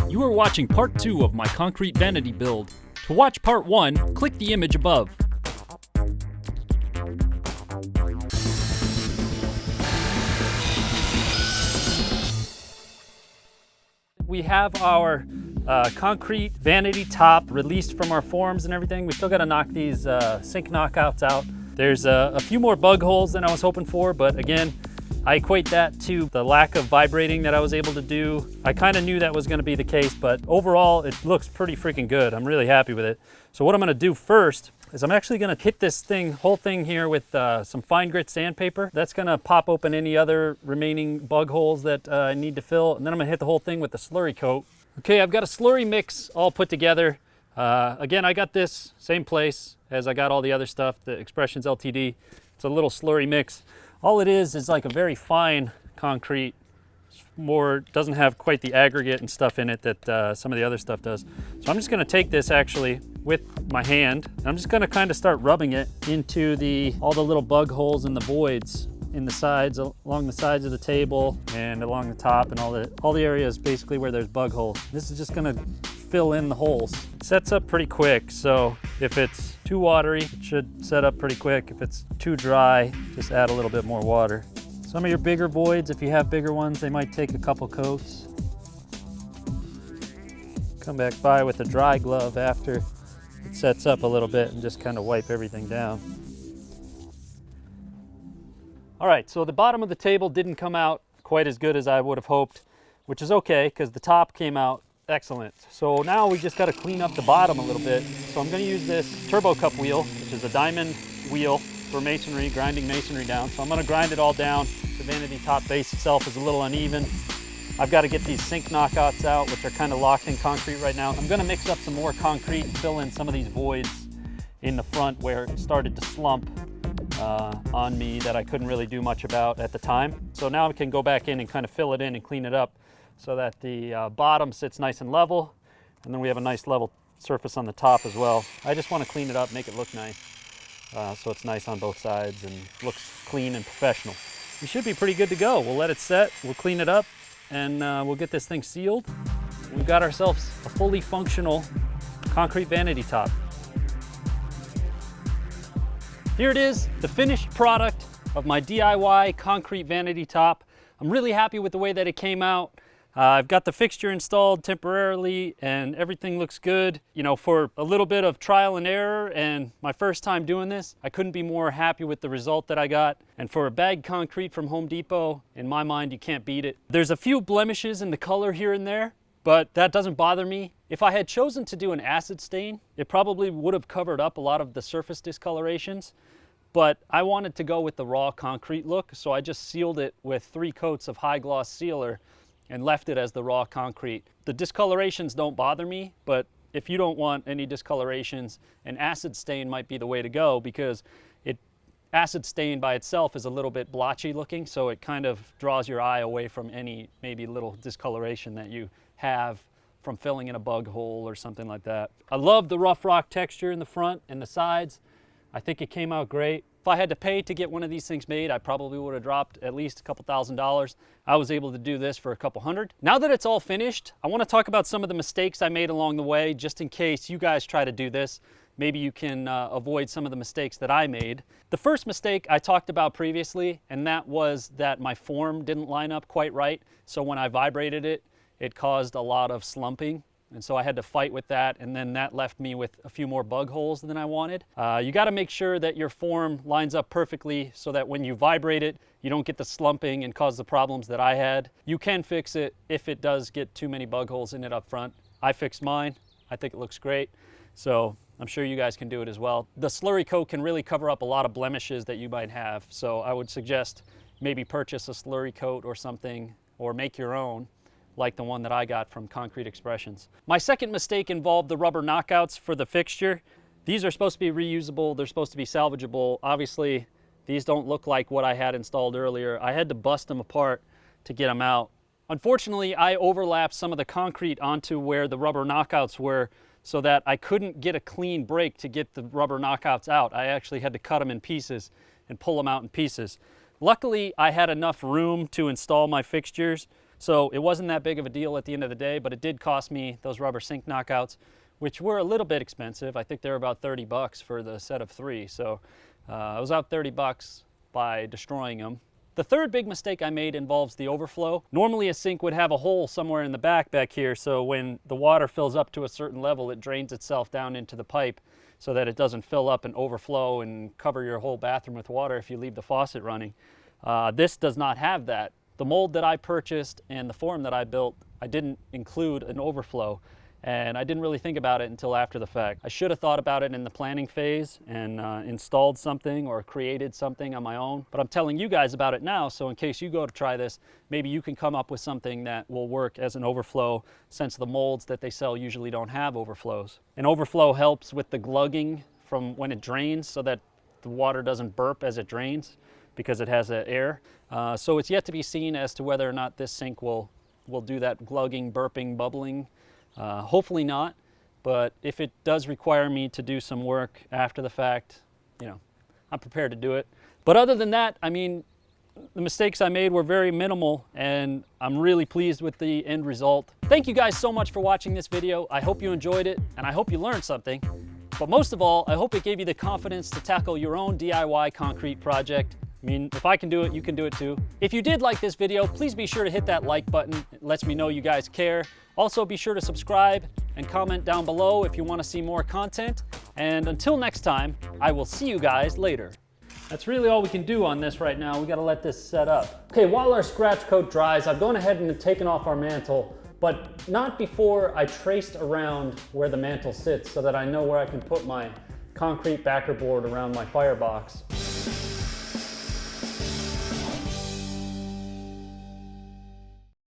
You are watching part 2 of my concrete vanity build. To watch part 1, click the image above. We have our concrete vanity top released from our forms and everything. We still got to knock these sink knockouts out. There's a few more bug holes than I was hoping for, but again, I equate that to the lack of vibrating that I was able to do. I kind of knew that was going to be the case, but overall it looks pretty freaking good. I'm really happy with it. So what I'm going to do first is I'm actually going to hit this whole thing here with some fine grit sandpaper. That's going to pop open any other remaining bug holes that I need to fill, and then I'm going to hit the whole thing with the slurry coat. Okay, I've got a slurry mix all put together. Again, I got this same place as I got all the other stuff, the Expressions LTD. It's a little slurry mix. All it is like a very fine concrete, doesn't have quite the aggregate and stuff in it that some of the other stuff does. So I'm just gonna take this actually with my hand, and I'm just gonna kind of start rubbing it into all the little bug holes and the voids in the sides, along the sides of the table and along the top, and all the areas basically where there's bug holes. This is just gonna fill in the holes. It sets up pretty quick, so if it's too watery, it should set up pretty quick. If it's too dry, just add a little bit more water. Some of your bigger voids, if you have bigger ones, they might take a couple coats. Come back by with a dry glove after it sets up a little bit and just kind of wipe everything down. All right, so the bottom of the table didn't come out quite as good as I would have hoped, which is okay because the top came out excellent. So now we just got to clean up the bottom a little bit. So I'm going to use this Turbo Cup wheel, which is a diamond wheel for masonry, grinding masonry down. So I'm going to grind it all down. The vanity top base itself is a little uneven. I've got to get these sink knockouts out, which are kind of locked in concrete right now. I'm going to mix up some more concrete and fill in some of these voids in the front where it started to slump on me that I couldn't really do much about at the time. So now I can go back in and kind of fill it in and clean it up so that the bottom sits nice and level, and then we have a nice level surface on the top as well. I just want to clean it up, make it look nice, so it's nice on both sides and looks clean and professional. We should be pretty good to go. We'll let it set, we'll clean it up, and we'll get this thing sealed. We've got ourselves a fully functional concrete vanity top. Here it is, the finished product of my DIY concrete vanity top. I'm really happy with the way that it came out. I've got the fixture installed temporarily and everything looks good. You know, for a little bit of trial and error and my first time doing this, I couldn't be more happy with the result that I got. And for a bagged concrete from Home Depot, in my mind, you can't beat it. There's a few blemishes in the color here and there, but that doesn't bother me. If I had chosen to do an acid stain, it probably would have covered up a lot of the surface discolorations. But I wanted to go with the raw concrete look, so I just sealed it with 3 coats of high gloss sealer and left it as the raw concrete. The discolorations don't bother me, but if you don't want any discolorations, an acid stain might be the way to go, because acid stain by itself is a little bit blotchy looking, so it kind of draws your eye away from any maybe little discoloration that you have from filling in a bug hole or something like that. I love the rough rock texture in the front and the sides. I think it came out great. If I had to pay to get one of these things made, I probably would have dropped at least a couple $1,000s. I was able to do this for a couple hundred. Now that it's all finished, I want to talk about some of the mistakes I made along the way, just in case you guys try to do this. Maybe you can avoid some of the mistakes that I made. The first mistake I talked about previously, and that was that my form didn't line up quite right. So when I vibrated it, it caused a lot of slumping. And so I had to fight with that, and then that left me with a few more bug holes than I wanted. You got to make sure that your form lines up perfectly so that when you vibrate it, you don't get the slumping and cause the problems that I had. You can fix it if it does get too many bug holes in it up front. I fixed mine. I think it looks great. So I'm sure you guys can do it as well. The slurry coat can really cover up a lot of blemishes that you might have. So I would suggest maybe purchase a slurry coat or something, or make your own, like the one that I got from Concrete Expressions. My second mistake involved the rubber knockouts for the fixture. These are supposed to be reusable, they're supposed to be salvageable. Obviously, these don't look like what I had installed earlier. I had to bust them apart to get them out. Unfortunately, I overlapped some of the concrete onto where the rubber knockouts were, so that I couldn't get a clean break to get the rubber knockouts out. I actually had to cut them in pieces and pull them out in pieces. Luckily, I had enough room to install my fixtures, So it wasn't that big of a deal at the end of the day, but it did cost me those rubber sink knockouts, which were a little bit expensive. I think they were about 30 bucks for the set of 3. So I was out 30 bucks by destroying them. The third big mistake I made involves the overflow. Normally a sink would have a hole somewhere in the back here, so when the water fills up to a certain level, it drains itself down into the pipe so that it doesn't fill up and overflow and cover your whole bathroom with water if you leave the faucet running. This does not have that. The mold that I purchased and the form that I built, I didn't include an overflow, and I didn't really think about it until after the fact. I should have thought about it in the planning phase and installed something or created something on my own, but I'm telling you guys about it now, so in case you go to try this, maybe you can come up with something that will work as an overflow, since the molds that they sell usually don't have overflows. An overflow helps with the glugging from when it drains so that the water doesn't burp as it drains because it has air. So it's yet to be seen as to whether or not this sink will do that glugging, burping, bubbling. Hopefully not, but if it does require me to do some work after the fact, you know, I'm prepared to do it. But other than that, I mean, the mistakes I made were very minimal, and I'm really pleased with the end result. Thank you guys so much for watching this video. I hope you enjoyed it, and I hope you learned something. But most of all, I hope it gave you the confidence to tackle your own DIY concrete project. I mean, if I can do it, you can do it too. If you did like this video, please be sure to hit that like button. It lets me know you guys care. Also, be sure to subscribe and comment down below if you want to see more content. And until next time, I will see you guys later. That's really all we can do on this right now. We got to let this set up. Okay, while our scratch coat dries, I've gone ahead and taken off our mantle, but not before I traced around where the mantle sits so that I know where I can put my concrete backer board around my firebox.